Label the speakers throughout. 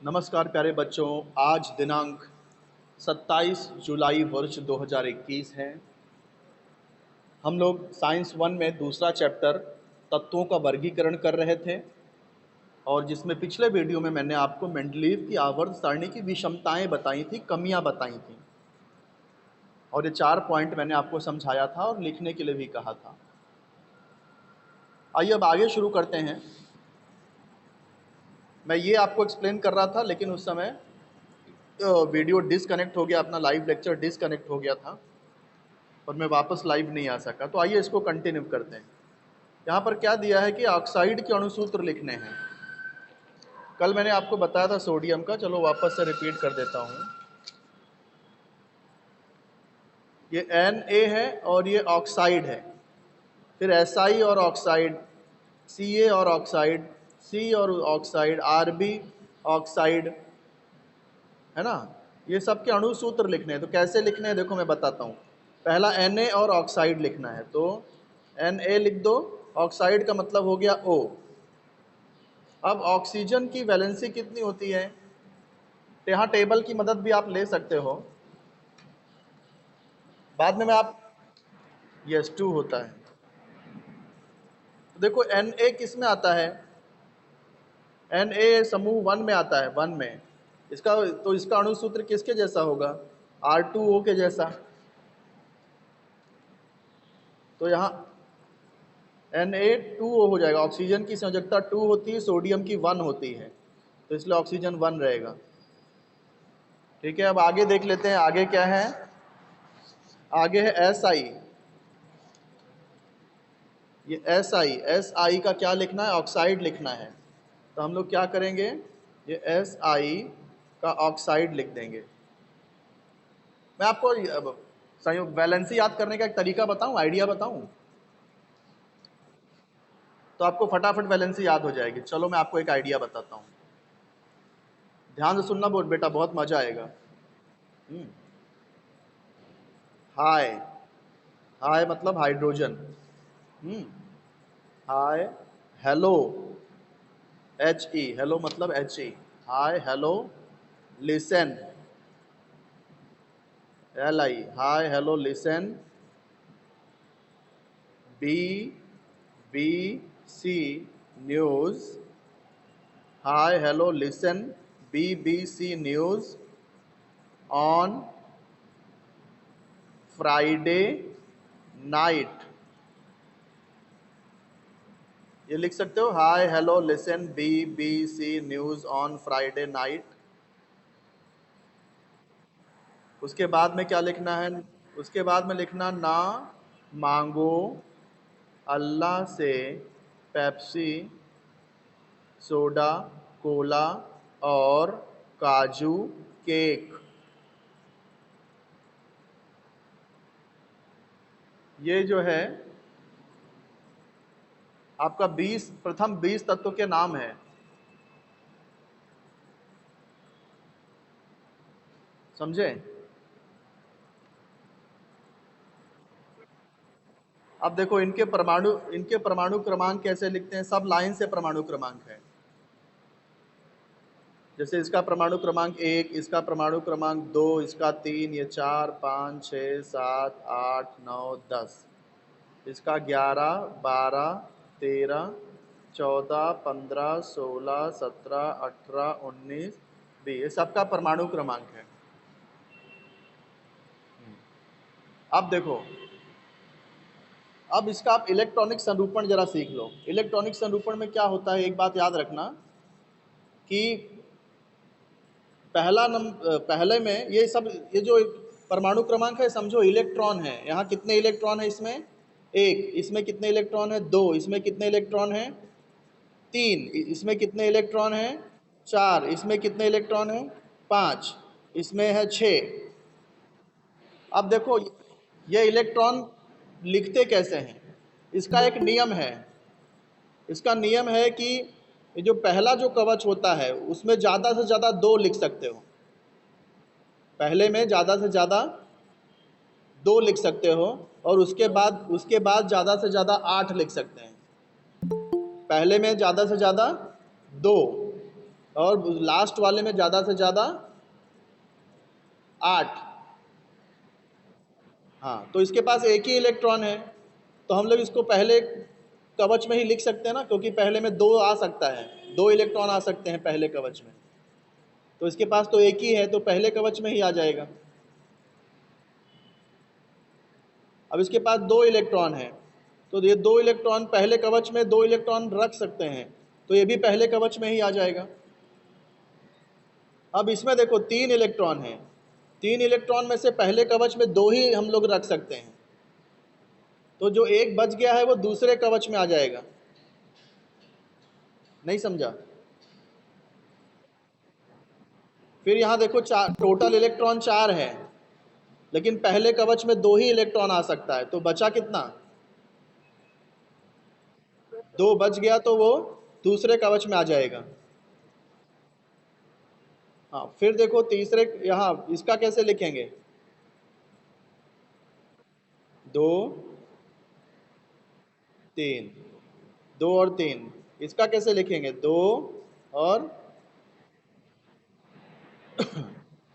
Speaker 1: नमस्कार प्यारे बच्चों। आज दिनांक 27 जुलाई वर्ष 2021 है। हम लोग साइंस 1 में दूसरा चैप्टर तत्वों का वर्गीकरण कर रहे थे और जिसमें पिछले वीडियो में मैंने आपको मेंडलीव की आवर्त सारणी की विषमताएं बताई थी, कमियां बताई थी और ये 4 पॉइंट मैंने आपको समझाया था और लिखने के लिए भी कहा था। आइए अब आगे शुरू करते हैं। मैं ये आपको एक्सप्लेन कर रहा था लेकिन उस समय वीडियो डिसकनेक्ट हो गया, अपना लाइव लेक्चर डिसकनेक्ट हो गया था और मैं वापस लाइव नहीं आ सका। तो आइए इसको कंटिन्यू करते हैं। यहाँ पर क्या दिया है कि ऑक्साइड के अणुसूत्र लिखने हैं। कल मैंने आपको बताया था सोडियम का, चलो वापस से रिपीट कर देता हूँ। ये Na है और ये ऑक्साइड है, फिर Si और ऑक्साइड, Ca और ऑक्साइड, C और ऑक्साइड, Rb ऑक्साइड, है ना। ये सब के अणुसूत्र लिखने हैं। तो कैसे लिखने हैं देखो मैं बताता हूँ। पहला Na और ऑक्साइड लिखना है, तो Na लिख दो, ऑक्साइड का मतलब हो गया O। अब ऑक्सीजन की वैलेंसी कितनी होती है, तो यहाँ टेबल की मदद भी आप ले सकते हो, बाद में आप यस 2 होता है। तो देखो Na किस में आता है, Na समूह 1 में आता है, 1 में इसका, तो इसका अणुसूत्र किसके जैसा होगा, R2O के जैसा। तो यहाँ Na2O हो जाएगा। ऑक्सीजन की संयोजकता 2 होती है, सोडियम की 1 होती है, तो इसलिए ऑक्सीजन 1 रहेगा। ठीक है, अब आगे देख लेते हैं आगे क्या है। आगे है Si। ये Si का क्या लिखना है, ऑक्साइड लिखना है। तो हम लोग क्या करेंगे, ये Si का ऑक्साइड लिख देंगे। मैं आपको संयोग वैलेंसी याद करने का एक तरीका बताऊं, आइडिया बताऊं, तो आपको फटाफट वैलेंसी याद हो जाएगी। चलो मैं आपको एक आइडिया बताता हूं, ध्यान से सुनना बोल बेटा, बहुत मजा आएगा। हाय, हाय मतलब hydrogen. Hi, hello, He, hello मतलब He, hi hello, listen, Li, hi hello listen, BBC news, hi hello listen BBC news on Friday night. ये लिख सकते हो, hi hello listen BBC news on Friday night. उसके बाद में क्या लिखना है, उसके बाद में लिखना, ना मांगो अल्लाह से पेप्सी, सोडा, कोला और काजू केक। ये जो है आपका 20 प्रथम 20 तत्वों के नाम है। समझे। अब देखो इनके परमाणु क्रमांक कैसे लिखते हैं, सब लाइन से परमाणु क्रमांक है। जैसे इसका परमाणु क्रमांक 1, इसका परमाणु क्रमांक 2, इसका 3, ये 4, 5, 6, 7, 8, 9, 10, इसका 11, 12, 13, 14, 15, 16, 17, 18, 19, 20, ये सबका परमाणु क्रमांक है। अब देखो, अब इसका आप इलेक्ट्रॉनिक संरूपण जरा सीख लो। इलेक्ट्रॉनिक संरूपण में क्या होता है, एक बात याद रखना कि पहले में ये सब, ये जो परमाणु क्रमांक है समझो इलेक्ट्रॉन है। यहाँ कितने इलेक्ट्रॉन है इसमें, 1, इसमें कितने इलेक्ट्रॉन है, 2, इसमें कितने इलेक्ट्रॉन है, 3, इसमें कितने इलेक्ट्रॉन है, 4, इसमें कितने इलेक्ट्रॉन है, 5, इसमें है 6। अब देखो ये इलेक्ट्रॉन लिखते कैसे हैं, इसका एक नियम है। इसका नियम है कि ये जो पहला जो कवच होता है उसमें ज़्यादा से ज़्यादा 2 लिख सकते हो, पहले में ज़्यादा से ज़्यादा 2 लिख सकते हो और उसके बाद ज़्यादा से ज़्यादा 8 लिख सकते हैं। पहले में ज़्यादा से ज़्यादा 2, और लास्ट वाले में ज़्यादा से ज़्यादा 8। हाँ, तो इसके पास एक ही इलेक्ट्रॉन है, तो हम लोग इसको पहले कवच में ही लिख सकते हैं ना, क्योंकि पहले में 2 आ सकता है, 2 इलेक्ट्रॉन आ सकते हैं पहले कवच में। तो इसके पास तो एक ही है, तो पहले कवच में ही आ जाएगा। अब इसके पास 2 इलेक्ट्रॉन है, तो ये 2 इलेक्ट्रॉन पहले कवच में 2 इलेक्ट्रॉन रख सकते हैं, तो ये भी पहले कवच में ही आ जाएगा। अब इसमें देखो 3 इलेक्ट्रॉन है, 3 इलेक्ट्रॉन में से पहले कवच में 2 ही हम लोग रख सकते हैं, तो जो एक बच गया है वो दूसरे कवच में आ जाएगा। नहीं समझा? फिर यहाँ देखो टोटल इलेक्ट्रॉन 4 है, लेकिन पहले कवच में 2 ही इलेक्ट्रॉन आ सकता है, तो बचा कितना? 2 बच गया, तो वो दूसरे कवच में आ जाएगा। हाँ, फिर देखो तीसरे, यहाँ इसका कैसे लिखेंगे? 2 3, 2 और 3, इसका कैसे लिखेंगे? 2 और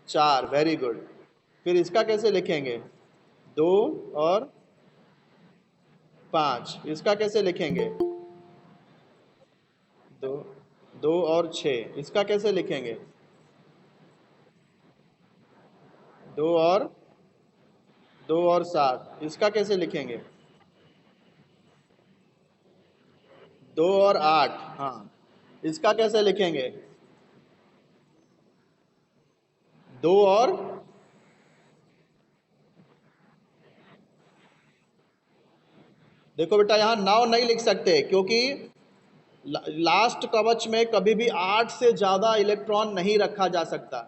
Speaker 1: 4, वेरी गुड। फिर इसका कैसे लिखेंगे? 2 और 5, इसका कैसे लिखेंगे? 2, 2 और 6, इसका कैसे लिखेंगे? 2 और 2 और 7, इसका कैसे लिखेंगे? 2 और 8, हाँ, इसका कैसे लिखेंगे? 2 और, देखो बेटा यहाँ 9 नहीं लिख सकते, क्योंकि लास्ट कवच में कभी भी 8 से ज़्यादा इलेक्ट्रॉन नहीं रखा जा सकता।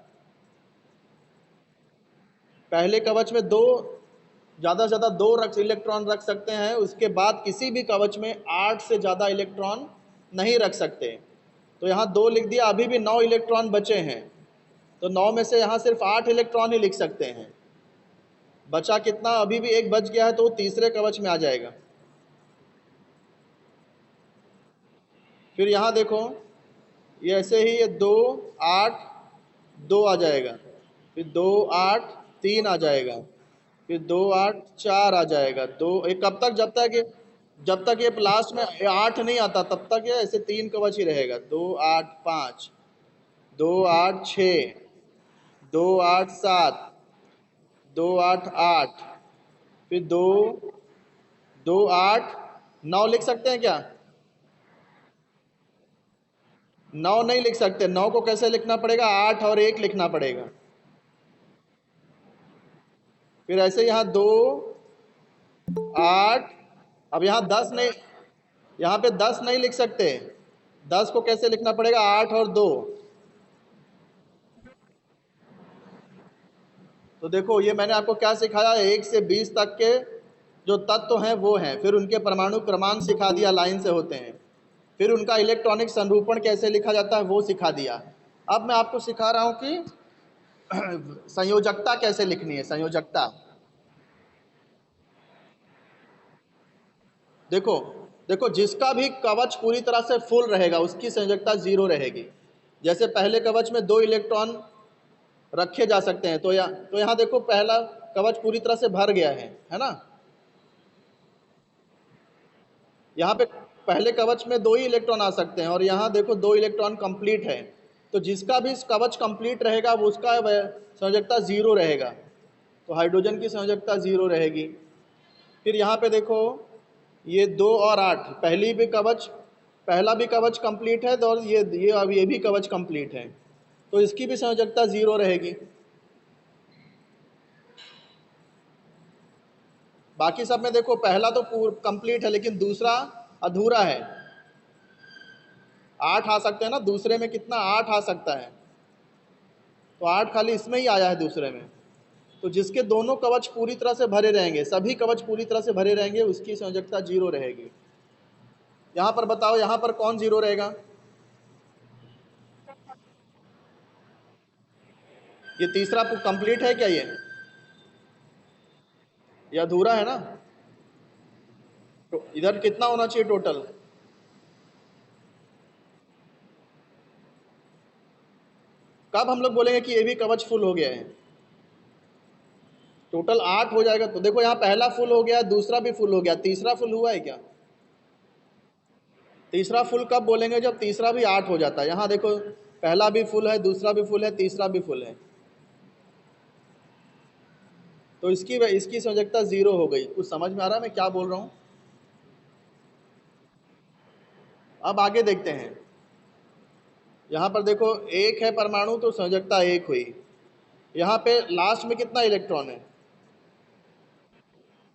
Speaker 1: पहले कवच में 2, ज़्यादा से ज़्यादा 2 इलेक्ट्रॉन रख सकते हैं, उसके बाद किसी भी कवच में 8 से ज़्यादा इलेक्ट्रॉन नहीं रख सकते। तो यहाँ 2 लिख दिया, अभी भी 9 इलेक्ट्रॉन बचे हैं, तो 9 में से यहाँ सिर्फ 8 इलेक्ट्रॉन ही लिख सकते हैं। बचा कितना? अभी भी एक बच गया है, तो वो तीसरे कवच में आ जाएगा। फिर यहाँ देखो, ये ऐसे ही, ये 2 8 2 आ जाएगा, फिर 2 8 3 आ जाएगा, फिर 2 8 4 आ जाएगा। दो, ये कब तक? जब तक ये लास्ट में 8 नहीं आता, तब तक ये ऐसे 3 कवच ही रहेगा। 2 8 5, 2 8 6, 2 8 7, 2 8 8, फिर 2 2 8 9 लिख सकते हैं क्या? 9 नहीं लिख सकते, 9 को कैसे लिखना पड़ेगा? 8 और 1 लिखना पड़ेगा। फिर ऐसे यहाँ 2 8, अब यहाँ 10 नहीं, यहाँ पे 10 नहीं लिख सकते, 10 को कैसे लिखना पड़ेगा? 8 और 2। तो देखो, ये मैंने आपको क्या सिखाया? 1 से 20 तक के जो तत्व हैं वो हैं, फिर उनके परमाणु क्रमांक सिखा दिया, लाइन से होते हैं, फिर उनका इलेक्ट्रॉनिक संरूपण कैसे लिखा जाता है वो सिखा दिया। अब मैं आपको सिखा रहा हूँ कि संयोजकता कैसे लिखनी है। संयोजकता देखो, देखो जिसका भी कवच पूरी तरह से फुल रहेगा उसकी संयोजकता 0 रहेगी। जैसे पहले कवच में 2 इलेक्ट्रॉन रखे जा सकते हैं, तो यहाँ देखो पहला कवच पूरी तरह से भर गया है ना। यहाँ पे पहले कवच में 2 ही इलेक्ट्रॉन आ सकते हैं, और यहाँ देखो 2 इलेक्ट्रॉन कंप्लीट है, तो जिसका भी कवच कंप्लीट रहेगा वो उसका संयोजकता 0 रहेगा, तो हाइड्रोजन की संयोजकता 0 रहेगी। फिर यहाँ पे देखो, ये 2 और 8, पहला भी कवच कंप्लीट है, और ये भी कवच कंप्लीट है, तो इसकी भी संयोजकता 0 रहेगी। बाकी सब में देखो पहला तो कंप्लीट है, लेकिन दूसरा अधूरा है। 8 आ सकते हैं ना, दूसरे में कितना? 8 आ सकता है, तो 8 खाली इसमें ही आया है दूसरे में। तो जिसके दोनों कवच पूरी तरह से भरे रहेंगे, सभी कवच पूरी तरह से भरे रहेंगे, उसकी संयोजकता 0 रहेगी। यहाँ पर बताओ, यहाँ पर कौन 0 रहेगा? ये तीसरा कंप्लीट है क्या? ये अधूरा है ना। तो इधर कितना होना चाहिए टोटल? कब हम लोग बोलेंगे कि ये भी कवच फुल हो गया है? टोटल 8 हो जाएगा। तो देखो यहाँ पहला फुल हो गया, दूसरा भी फुल हो गया, तीसरा फुल हुआ है क्या? तीसरा फुल कब बोलेंगे? जब तीसरा भी 8 हो जाता है। यहाँ देखो पहला भी फुल है, दूसरा भी फुल है, तीसरा भी फुल है, तो इसकी संयोजकता 0 हो गई। कुछ समझ में आ रहा है मैं क्या बोल रहा हूँ? अब आगे देखते हैं। यहाँ पर देखो एक है परमाणु तो संयोजकता 1 हुई। यहाँ पे लास्ट में कितना इलेक्ट्रॉन है?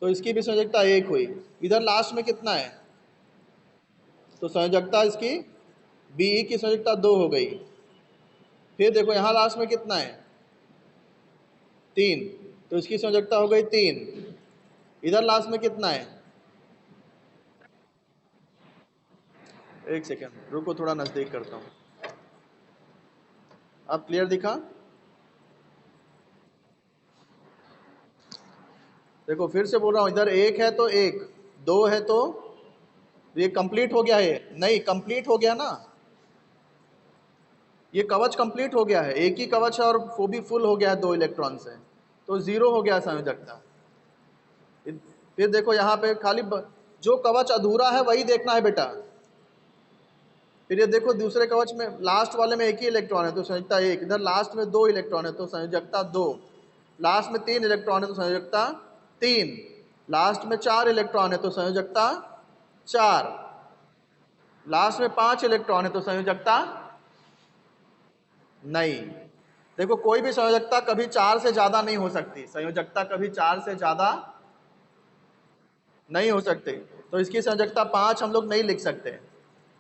Speaker 1: तो इसकी भी संयोजकता 1 हुई। इधर लास्ट में कितना है? तो संयोजकता इसकी Be की संयोजकता 2 हो गई। फिर देखो यहाँ लास्ट में कितना है? 3, तो इसकी संयोजकता हो गई 3। इधर लास्ट में कितना है? एक सेकेंड रुको, थोड़ा नज़दीक करता हूँ। अब क्लियर दिखा? देखो फिर से बोल रहा हूँ, इधर 1 है तो 1, 2 है तो ये कंप्लीट हो गया है। नहीं, कंप्लीट हो गया ना, ये कवच कंप्लीट हो गया है। एक ही कवच है और वो भी फुल हो गया है 2 इलेक्ट्रॉन से, तो 0 हो गया संयोजकता। फिर देखो यहाँ पे खाली जो कवच अधूरा है वही देखना है बेटा। फिर ये देखो दूसरे कवच में लास्ट वाले में एक ही इलेक्ट्रॉन है तो संयोजकता 1, इधर लास्ट में 2 इलेक्ट्रॉन है तो संयोजकता 2, लास्ट में 3 इलेक्ट्रॉन है तो संयोजकता 3, लास्ट में 4 इलेक्ट्रॉन है तो संयोजकता 4, लास्ट में 5 इलेक्ट्रॉन है तो संयोजकता नहीं। देखो कोई भी संयोजकता कभी 4 से ज़्यादा नहीं हो सकती, संयोजकता कभी 4 से ज़्यादा नहीं हो सकती। तो इसकी संयोजकता 5 हम लोग नहीं लिख सकते।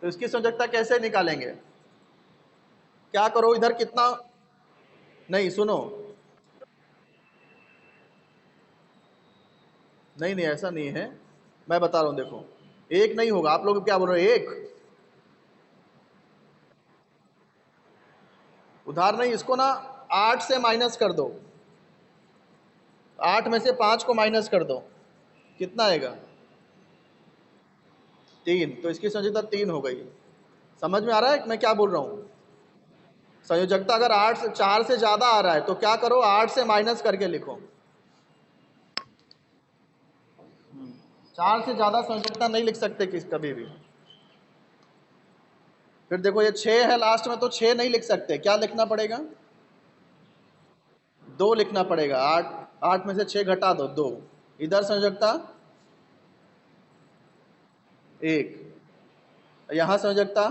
Speaker 1: तो इसकी संयोजकता कैसे निकालेंगे? क्या करो, इधर कितना, नहीं सुनो, नहीं नहीं ऐसा नहीं है, मैं बता रहा हूँ। देखो एक नहीं होगा, आप लोग क्या बोल रहे हो? एक उधार नहीं, इसको ना 8 से माइनस कर दो, 8 में से 5 को माइनस कर दो, कितना आएगा? 3, तो इसकी संयोजकता 3 हो गई। समझ में आ रहा है मैं क्या बोल रहा हूँ? संयोजकता अगर 8 से 4 से ज़्यादा आ रहा है तो क्या करो, 8 से माइनस करके लिखो। 4 से ज़्यादा संयोजकता नहीं लिख सकते किस कभी भी। फिर देखो ये 6 है लास्ट में, तो 6 नहीं लिख सकते, क्या लिखना पड़ेगा? 2 लिखना पड़ेगा। 8, 8 में से 6 घटा दो, 2। इधर संयोजकता 1, यहाँ संयोजकता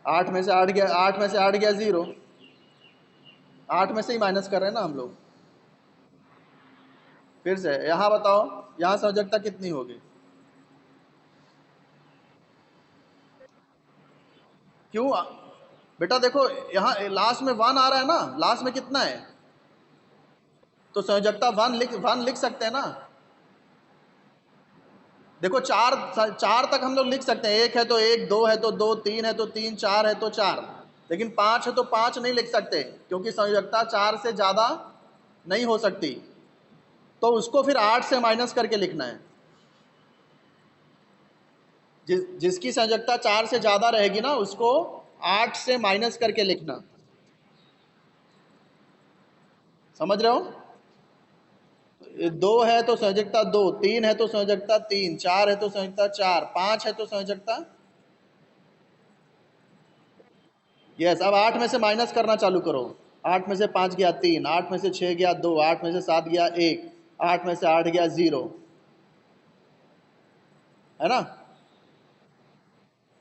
Speaker 1: 8 में से 8 गया, 8 में से 8 गया 0, 8 में से ही माइनस कर रहे हैं ना हम लोग। फिर से यहाँ बताओ, यहाँ संयोजकता कितनी होगी? क्यों बेटा? देखो यहाँ लास्ट में 1 आ रहा है ना, लास्ट में कितना है? तो संयोजकता 1 लिख सकते हैं ना। देखो 4 4 तक हम लोग लिख सकते हैं, 1 है तो 1, 2 है तो 2, 3 है तो 3, 4 है तो 4, लेकिन 5 है तो 5 नहीं लिख सकते क्योंकि संयोजकता 4 से ज़्यादा नहीं हो सकती। तो उसको फिर 8 से माइनस करके लिखना है। जिसकी संयोजकता 4 से ज़्यादा रहेगी ना उसको 8 से माइनस करके लिखना। समझ रहे हो? 2 है तो संयोजकता 2, 3 है तो संयोजकता 3, 4 है तो संयोजकता 4, 5 है तो संयोजकता यस। अब 8 में से माइनस करना चालू करो। 8 में से 5 गया 3, 8 में से 6 गया 2, 8 में से 7 गया 1, 8 में से 8 गया 0, है ना?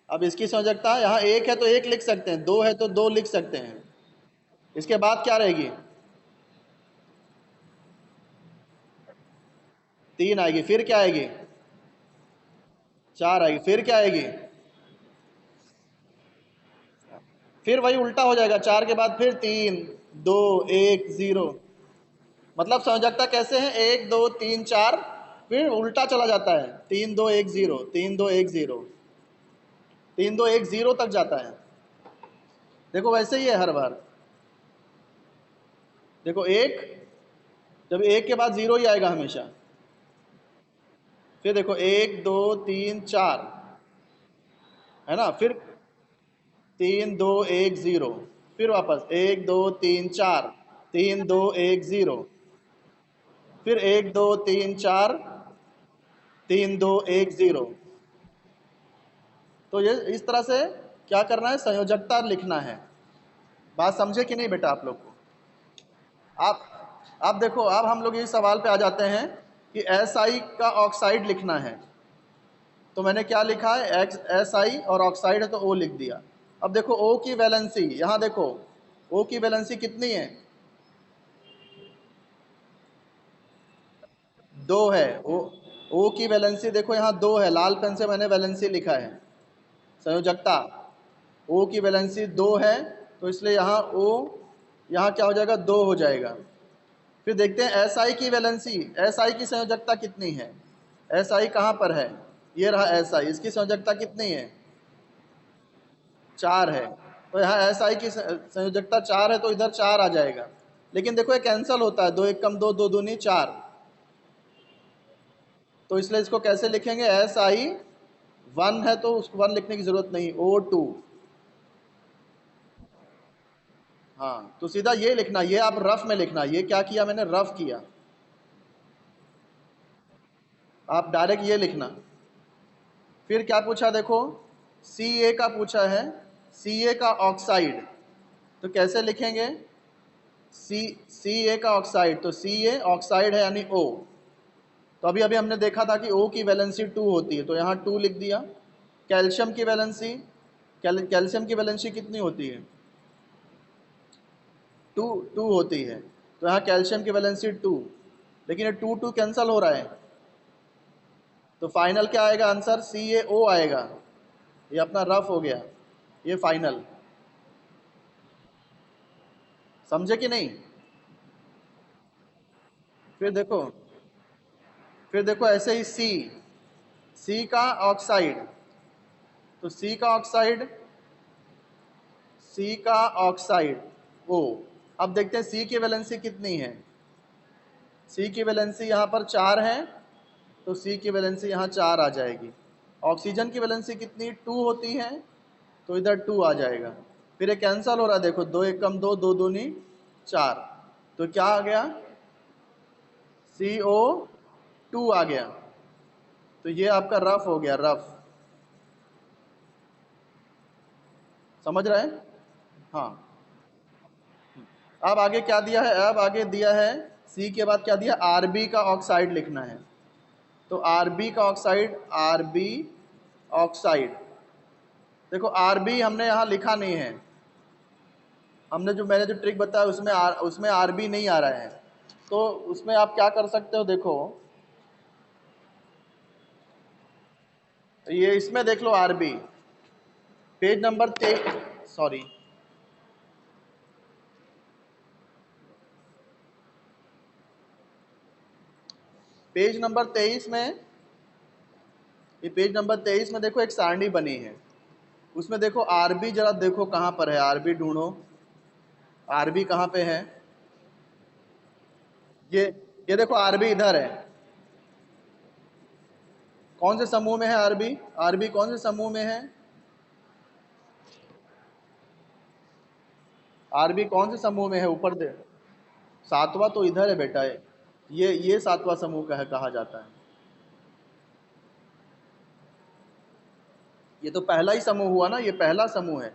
Speaker 1: अब इसकी संयोजकता यहाँ 1 है तो 1 लिख सकते हैं, 2 है तो 2 लिख सकते हैं। इसके बाद क्या रहेगी? 3 आएगी, फिर क्या आएगी? 4 आएगी, फिर क्या आएगी? फिर वही उल्टा हो जाएगा, 4 के बाद फिर 3, 2, 1, 0। मतलब संयोजकता कैसे है? 1, 2, 3, 4, फिर उल्टा चला जाता है, 3, 2, 1, 0, 3, 2, 1, 0, 3, 2, 1, 0 तक जाता है। देखो वैसे ही है हर बार। देखो 1, जब 1 के बाद 0 ही आएगा हमेशा। फिर देखो 1, 2, 3, 4, है ना? फिर 3, 2, 1, 0, फिर वापस 1 2 3 4, 3 2 1 0, फिर 1 2 3 4, 3 2 1 0। तो ये इस तरह से क्या करना है, संयोजकता लिखना है। बात समझे कि नहीं बेटा आप लोग को? आप आप देखो, अब हम लोग इस सवाल पे आ जाते हैं कि SI का ऑक्साइड लिखना है। तो मैंने क्या लिखा है, एक्स SI और ऑक्साइड है तो O लिख दिया। अब देखो O की वैलेंसी, यहाँ देखो O की वैलेंसी कितनी है, 2 है। O की वैलेंसी देखो यहाँ 2 है, लाल पेन से मैंने वैलेंसी लिखा है। संयोजकता O की वैलेंसी 2 है, तो इसलिए यहाँ O यहाँ क्या हो जाएगा, 2 हो जाएगा। फिर देखते हैं SI की वैलेंसी, SI की संयोजकता कितनी है। SI कहाँ पर है, ये रहा SI, इसकी संयोजकता कितनी है, 4 है। तो यहाँ SI की संयोजकता 4 है, तो इधर 4 आ जाएगा। लेकिन देखो ये कैंसिल होता है, 2 1 कम 2, 2 दूनी 4। तो इसलिए इसको कैसे लिखेंगे, SI 1 है तो उसको 1 लिखने की जरूरत नहीं, O2। हाँ, तो सीधा ये लिखना, ये आप रफ में लिखना। ये क्या किया मैंने, रफ किया। आप डायरेक्ट ये लिखना। फिर क्या पूछा देखो, Ca का पूछा है, Ca का ऑक्साइड। तो कैसे लिखेंगे, Ca का ऑक्साइड, तो Ca ऑक्साइड है यानी O। तो अभी अभी हमने देखा था कि O की वैलेंसी 2 होती है, तो यहाँ 2 लिख दिया। कैल्शियम की वैलेंसी, कैल्शियम की वैलेंसी कितनी होती है, 2 2 होती है। तो यहाँ कैल्शियम की वैलेंसी 2, लेकिन ये 2 2 कैंसिल हो रहा है, तो फाइनल क्या आएगा आंसर, CaO आएगा। ये अपना रफ हो गया, ये फाइनल। समझे कि नहीं? फिर देखो, ऐसे ही सी का ऑक्साइड, तो सी का ऑक्साइड O। अब देखते हैं सी की वैलेंसी कितनी है। सी की वैलेंसी यहाँ पर 4 है, तो सी की वैलेंसी यहाँ 4 आ जाएगी। ऑक्सीजन की वैलेंसी कितनी, 2 होती है, तो इधर 2 आ जाएगा। फिर ये कैंसिल हो रहा है, देखो 2 1 कम 2, 2 दूनी 4, तो क्या आ गया, CO2 आ गया। तो ये आपका रफ हो गया, रफ। समझ रहे हैं? हाँ। अब आगे क्या दिया है, अब आगे दिया है सी के बाद क्या दिया, Rb का ऑक्साइड लिखना है। तो Rb का ऑक्साइड, Rb ऑक्साइड, देखो Rb हमने यहाँ लिखा नहीं है, हमने जो मैंने जो ट्रिक बताया उसमें Rb नहीं आ रहा है। तो उसमें आप क्या कर सकते हो, देखो ये इसमें देख लो Rb, page number 23, sorry page number 23 में, ये पेज नंबर 23 में देखो एक सारणी बनी है, उसमें देखो Rb, जरा देखो कहाँ पर है, Rb ढूंढो, Rb कहाँ पे है। ये ये देखो Rb इधर है, कौन से समूह में है Rb, Rb कौन से समूह में है, Rb कौन से समूह में है, ऊपर दे, सातवां तो इधर है बेटा। ये सातवां समूह का है, कहा जाता है। ये तो पहला ही समूह हुआ ना, ये पहला समूह है।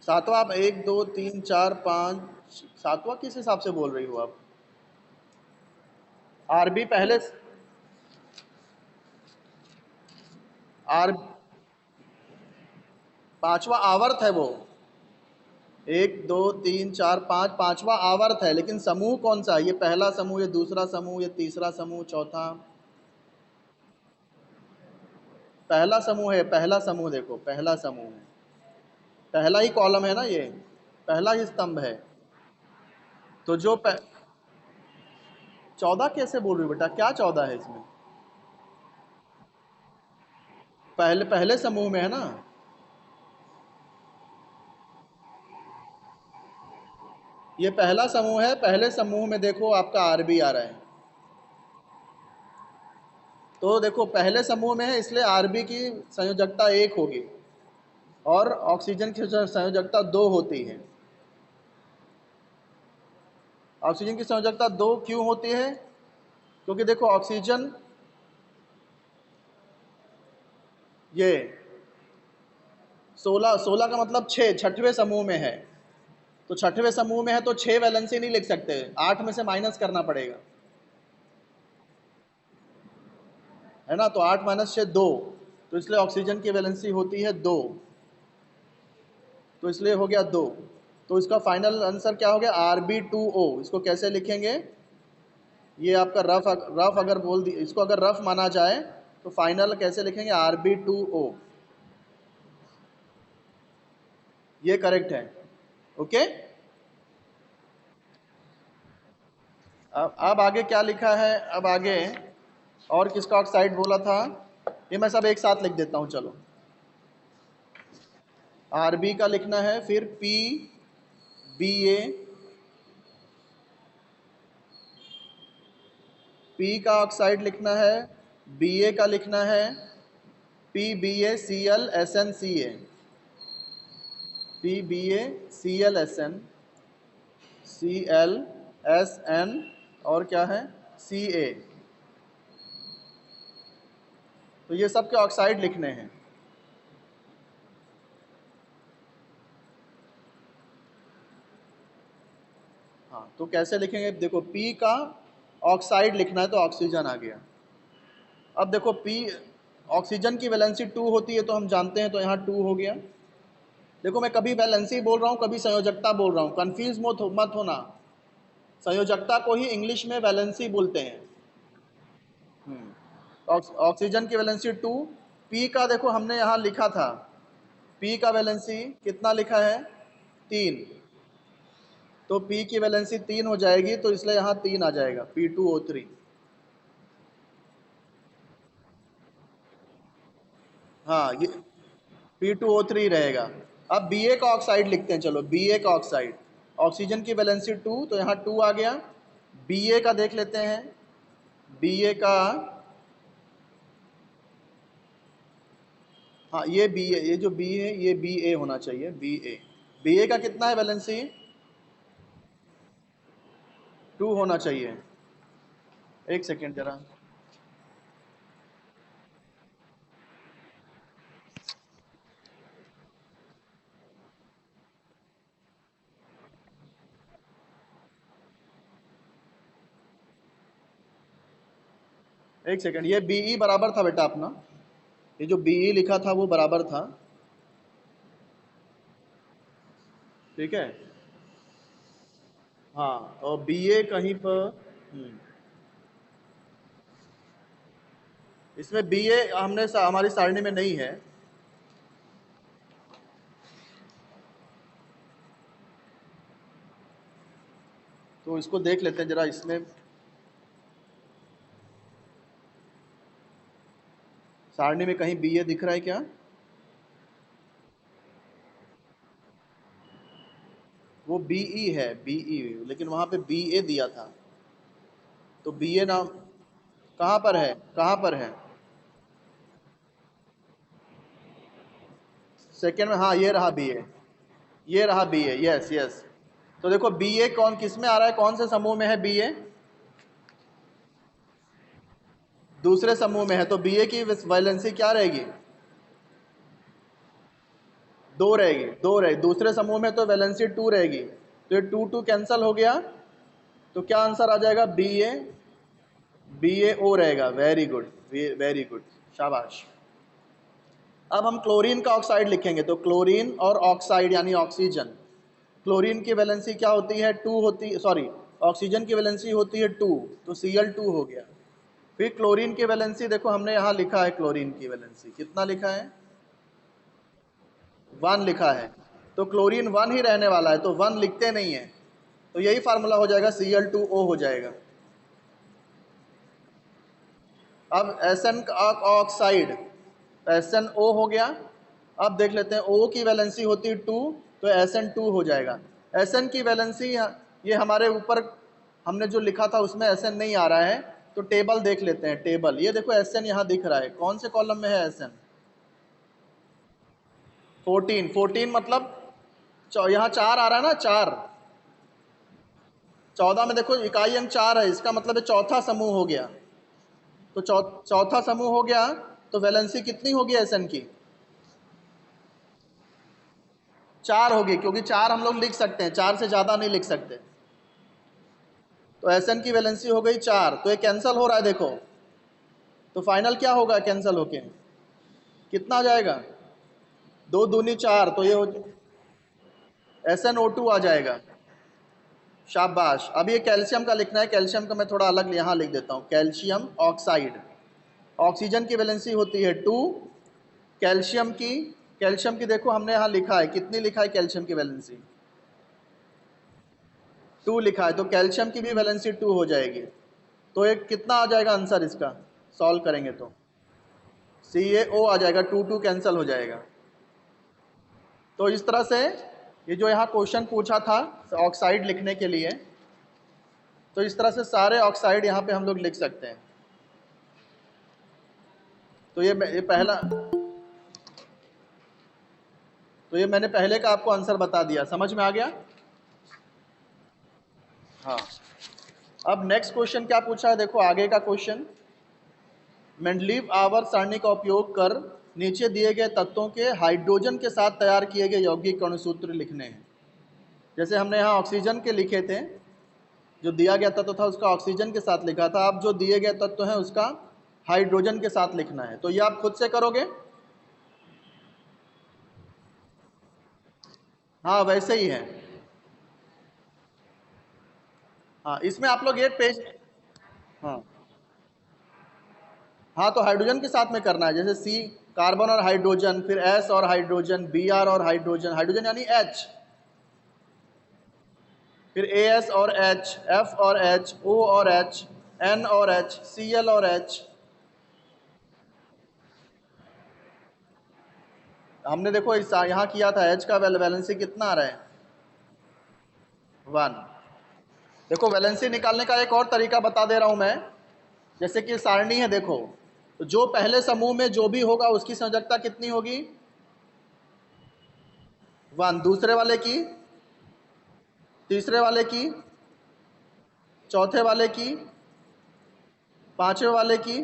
Speaker 1: सातवां, आप 1 2 3 4 5, सातवां किस हिसाब से बोल रही हो आप, Rb पहले, आर पांचवा आवर्त है वो, 1 2 3 4 5, पांचवा आवर्त है, लेकिन समूह कौन सा है, ये पहला समूह, ये दूसरा समूह, ये तीसरा समूह, चौथा, पहला समूह है, पहला समूह, देखो पहला समूह है, पहला ही कॉलम है ना, ये पहला ही स्तंभ है। तो जो 14 कैसे बोल रही हो बेटा, क्या 14 है इसमें, पहले पहले समूह में है ना। ये पहला समूह है, पहले समूह में देखो आपका Rb आ रहा है, तो देखो पहले समूह में है, इसलिए Rb की संयोजकता 1 होगी। और ऑक्सीजन की संयोजकता 2 होती है। ऑक्सीजन की संयोजकता 2 क्यों होती है? क्योंकि देखो ऑक्सीजन ये 16 का मतलब 6 छठवें समूह में है। तो छठवें समूह में है तो 6 वैलेंसी नहीं लिख सकते, 8 में से माइनस करना पड़ेगा, है ना। तो 8 माइनस 6 2, तो इसलिए ऑक्सीजन की वैलेंसी होती है 2, तो इसलिए हो गया 2। तो इसका फाइनल आंसर क्या हो गया? Rb2O। इसको कैसे लिखेंगे? ये आपका रफ अगर बोल दी, इसको अगर रफ माना जाए तो फाइनल कैसे लिखेंगे? Rb2O। ये करेक्ट है। ओके। अब आगे क्या लिखा है? अब आगे और किसका ऑक्साइड बोला था? ये मैं सब एक साथ लिख देता हूँ, चलो। Rb का लिखना है, फिर PBA, P का ऑक्साइड लिखना है, Ba का लिखना है, PBaClSnCa, PBaClSnClSn और क्या है? Ca। तो ये सब के ऑक्साइड लिखने हैं। हाँ, तो कैसे लिखेंगे? देखो P का ऑक्साइड लिखना है तो ऑक्सीजन आ गया। अब देखो P ऑक्सीजन की वैलेंसी 2 होती है तो हम जानते हैं, तो यहाँ 2 हो गया। देखो मैं कभी वैलेंसी बोल रहा हूँ, कभी संयोजकता बोल रहा हूँ, कंफ्यूज मत होना। संयोजकता को ही इंग्लिश में वैलेंसी बोलते हैं। ऑक्सीजन की वैलेंसी 2। पी का देखो हमने यहाँ लिखा था, पी का वैलेंसी कितना लिखा है? 3। तो पी की वैलेंसी 3 हो जाएगी, तो इसलिए यहाँ 3 आ जाएगा, P2O3। हाँ, ये P2O3 रहेगा। अब Ba का ऑक्साइड लिखते हैं, चलो। Ba का ऑक्साइड, ऑक्सीजन की वैलेंसी 2, तो यहाँ 2 आ गया। Ba का देख लेते हैं। Ba का, हाँ ये Ba, ये जो B है ये Ba होना चाहिए, Ba का कितना है वैलेंसी? 2 होना चाहिए। एक सेकेंड जरा, एक सेकेंड। ये Be बराबर था बेटा अपना, ये जो Be लिखा था वो बराबर था, ठीक है। हाँ, और Ba कहीं पर, इसमें Ba हमारी सारणी में नहीं है। तो इसको देख लेते हैं जरा, इसमें सारणी में कहीं Ba दिख रहा है क्या? वो Be है, Be, लेकिन वहां पे Ba दिया था, तो Ba नाम कहाँ पर है? कहाँ पर है? सेकेंड में, हाँ ये रहा Ba, ये रहा Ba, यस यस। तो देखो Ba कौन किस में आ रहा है? कौन से समूह में है Ba? दूसरे समूह में है, तो Ba की वैलेंसी क्या रहेगी? 2 रहेगी, 2 रहेगी। दूसरे समूह में तो वैलेंसी 2 रहेगी, तो ये 2 2 कैंसल हो गया, तो क्या आंसर आ जाएगा? BaO रहेगा। वेरी गुड, वेरी गुड, शाबाश। अब हम क्लोरीन का ऑक्साइड लिखेंगे, तो क्लोरीन और ऑक्साइड यानी ऑक्सीजन। क्लोरीन की वैलेंसी क्या होती है? 2 होती, सॉरी, ऑक्सीजन की वैलेंसी होती है 2, तो Cl2 हो गया। फिर क्लोरीन की वैलेंसी देखो हमने यहाँ लिखा है, क्लोरीन की वैलेंसी कितना लिखा है? 1 लिखा है, तो क्लोरीन 1 ही रहने वाला है, तो 1 लिखते नहीं है, तो यही फार्मूला हो जाएगा, Cl2O हो जाएगा। अब Sn का ऑक्साइड, SnO हो गया। अब देख लेते हैं, O की वैलेंसी होती है 2, तो Sn2 हो जाएगा। Sn की वैलेंसी ये हमारे ऊपर हमने जो लिखा था उसमें Sn नहीं आ रहा है, तो टेबल देख लेते हैं। टेबल, ये देखो Sn यहाँ दिख रहा है, कौन से कॉलम में है Sn? 14 मतलब यहाँ 4 आ रहा है ना, 4, 14 में देखो इकाई अंक 4 है, इसका मतलब है चौथा समूह हो गया। तो चौथा समूह हो गया, तो वैलेंसी कितनी होगी एसएन की? 4 होगी, क्योंकि 4 हम लोग लिख सकते हैं, 4 से ज़्यादा नहीं लिख सकते। तो एसएन की वैलेंसी हो गई 4, तो ये कैंसिल हो रहा है देखो। तो फाइनल क्या होगा कैंसिल होके? कितना आ जाएगा? 2 दूनी 4, तो ये SnO2 आ जाएगा। शाबाश। अब ये कैल्शियम का लिखना है, कैल्शियम का मैं थोड़ा अलग यहाँ लिख देता हूँ। कैल्शियम ऑक्साइड, ऑक्सीजन की वैलेंसी होती है 2, कैल्शियम की देखो हमने यहाँ लिखा है, कितनी लिखा है कैल्शियम की वैलेंसी? 2 लिखा है, तो कैल्शियम की भी वैलेंसी 2 हो जाएगी। तो एक कितना आ जाएगा आंसर इसका सॉल्व करेंगे तो? CaO आ जाएगा, 2 2 कैंसिल हो जाएगा। तो इस तरह से ये जो यहाँ क्वेश्चन पूछा था ऑक्साइड लिखने के लिए, तो इस तरह से सारे ऑक्साइड यहाँ पे हम लोग लिख सकते हैं। तो ये पहला, तो ये मैंने पहले का आपको आंसर बता दिया, समझ में आ गया? हाँ। अब नेक्स्ट क्वेश्चन क्या पूछा है, देखो आगे का क्वेश्चन। मेंडलीव आवर्त सारणी का उपयोग कर नीचे दिए गए तत्वों के हाइड्रोजन के साथ तैयार किए गए यौगिक अणुसूत्र लिखने हैं। जैसे हमने यहाँ ऑक्सीजन के लिखे थे, जो दिया गया तत्व था उसका ऑक्सीजन के साथ लिखा था, अब जो दिए गए तत्व है उसका हाइड्रोजन के साथ लिखना है। तो ये आप खुद से करोगे? हाँ वैसे ही है। हाँ इसमें आप लोग ये पेज, हाँ हाँ, तो हाइड्रोजन के साथ में करना है। जैसे C कार्बन और हाइड्रोजन, फिर S और हाइड्रोजन, Br और हाइड्रोजन, हाइड्रोजन यानी H, फिर AS और H, F और H, O और H, N और H, Cl और H। हमने देखो यहाँ किया था, H का वैलेंसी कितना आ रहा है? 1। देखो वैलेंसी निकालने का एक और तरीका बता दे रहा हूँ मैं। जैसे कि सारणी है देखो, तो जो पहले समूह में जो भी होगा उसकी संयोजकता कितनी होगी? 1। दूसरे वाले की, तीसरे वाले की, चौथे वाले की, पांचवें वाले की,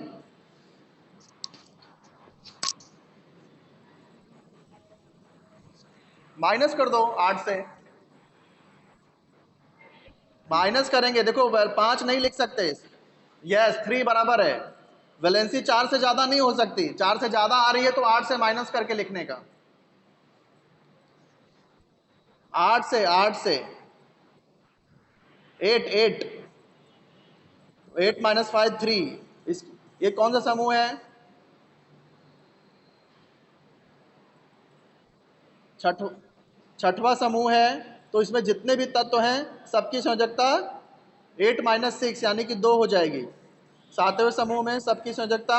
Speaker 1: माइनस कर दो 8 से। माइनस करेंगे, देखो 5 नहीं लिख सकते। यस 3 बराबर है। वैलेंसी 4 से ज़्यादा नहीं हो सकती, 4 से ज़्यादा आ रही है तो 8 से माइनस करके लिखने का। 8 से 8 8 माइनस 5 3। इस ये कौन सा समूह है? छठवां समूह है। तो इसमें जितने भी तत्व हैं सबकी संयोजकता 8 माइनस 6 यानी कि 2 हो जाएगी। 7वें समूह में सबकी संयोजकता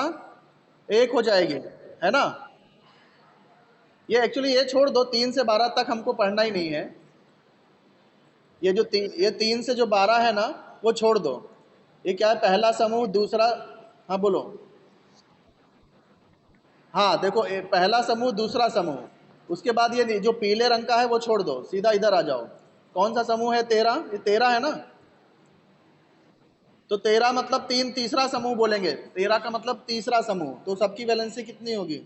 Speaker 1: 1 हो जाएगी, है ना? ये एक्चुअली ये छोड़ दो, 3 से 12 तक हमको पढ़ना ही नहीं है। ये जो ये 3 से जो 12 है ना, वो छोड़ दो। ये क्या है? पहला समूह, दूसरा, हाँ बोलो। हाँ देखो, पहला समूह, दूसरा समूह, उसके बाद ये जो पीले रंग का है वो छोड़ दो, सीधा इधर आ जाओ। कौन सा समूह है? 13। ये 13 है ना? तो 13 मतलब तीसरा समूह बोलेंगे। 13 का मतलब तीसरा समूह, तो सबकी वैलेंसी कितनी होगी?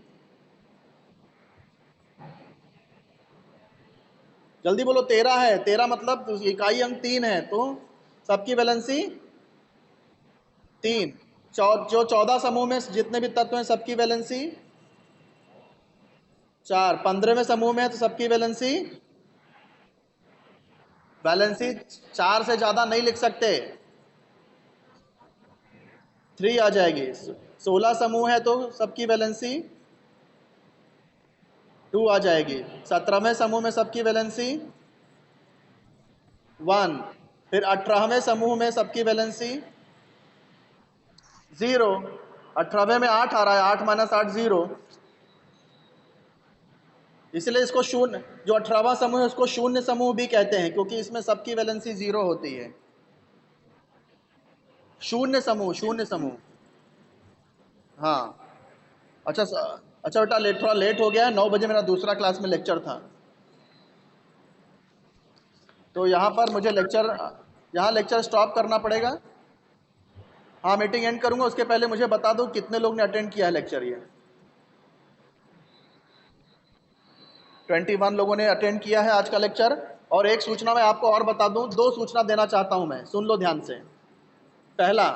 Speaker 1: जल्दी बोलो। 13 है, 13 मतलब इकाई अंक 3 है, तो सबकी वैलेंसी 3। जो 14 समूह में जितने भी तत्व हैं सबकी वैलेंसी 4। 15वें समूह में है तो सबकी वैलेंसी 4 से ज़्यादा नहीं लिख सकते, 3 आ जाएगी। 16 समूह है तो सबकी वैलेंसी 2 आ जाएगी। 17वें समूह में सबकी वैलेंसी 1। फिर 18वें समूह में सबकी वैलेंसी 0। 18वें में 8 आ रहा है, 8 माइनस 8 0, इसलिए इसको शून्य, जो 18वां समूह है उसको शून्य समूह भी कहते हैं, क्योंकि इसमें सबकी वैलेंसी 0 होती है। शून्य समूह, शून्य समूह। हाँ अच्छा अच्छा बेटा, थोड़ा लेट हो गया है, 9 बजे मेरा दूसरा क्लास में लेक्चर था, तो यहाँ पर मुझे यहाँ लेक्चर स्टॉप करना पड़ेगा। हाँ, मीटिंग एंड करूँगा, उसके पहले मुझे बता दो कितने लोग ने अटेंड किया है लेक्चर ये। 21 लोगों ने अटेंड किया है आज का लेक्चर। और एक सूचना मैं आपको और बता दूं, दो सूचना देना चाहता हूं मैं, सुन लो ध्यान से। पहला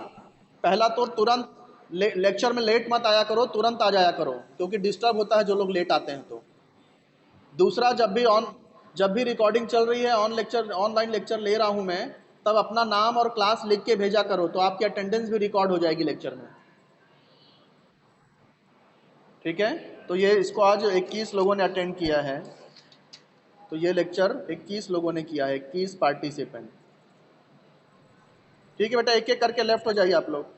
Speaker 1: पहला तो तुरंत लेक्चर में लेट मत आया करो, तुरंत आ जाया करो, क्योंकि डिस्टर्ब होता है जो लोग लेट आते हैं तो। दूसरा, जब भी रिकॉर्डिंग चल रही है, ऑनलाइन लेक्चर ले रहा हूं मैं, तब अपना नाम और क्लास लिख के भेजा करो, तो आपकी अटेंडेंस भी रिकॉर्ड हो जाएगी लेक्चर में। ठीक है, तो ये इसको आज 21 लोगों ने अटेंड किया है, तो ये लेक्चर 21 लोगों ने किया है, 21 पार्टिसिपेंट। ठीक है बेटा, एक एक करके लेफ्ट हो जाइए आप लोग।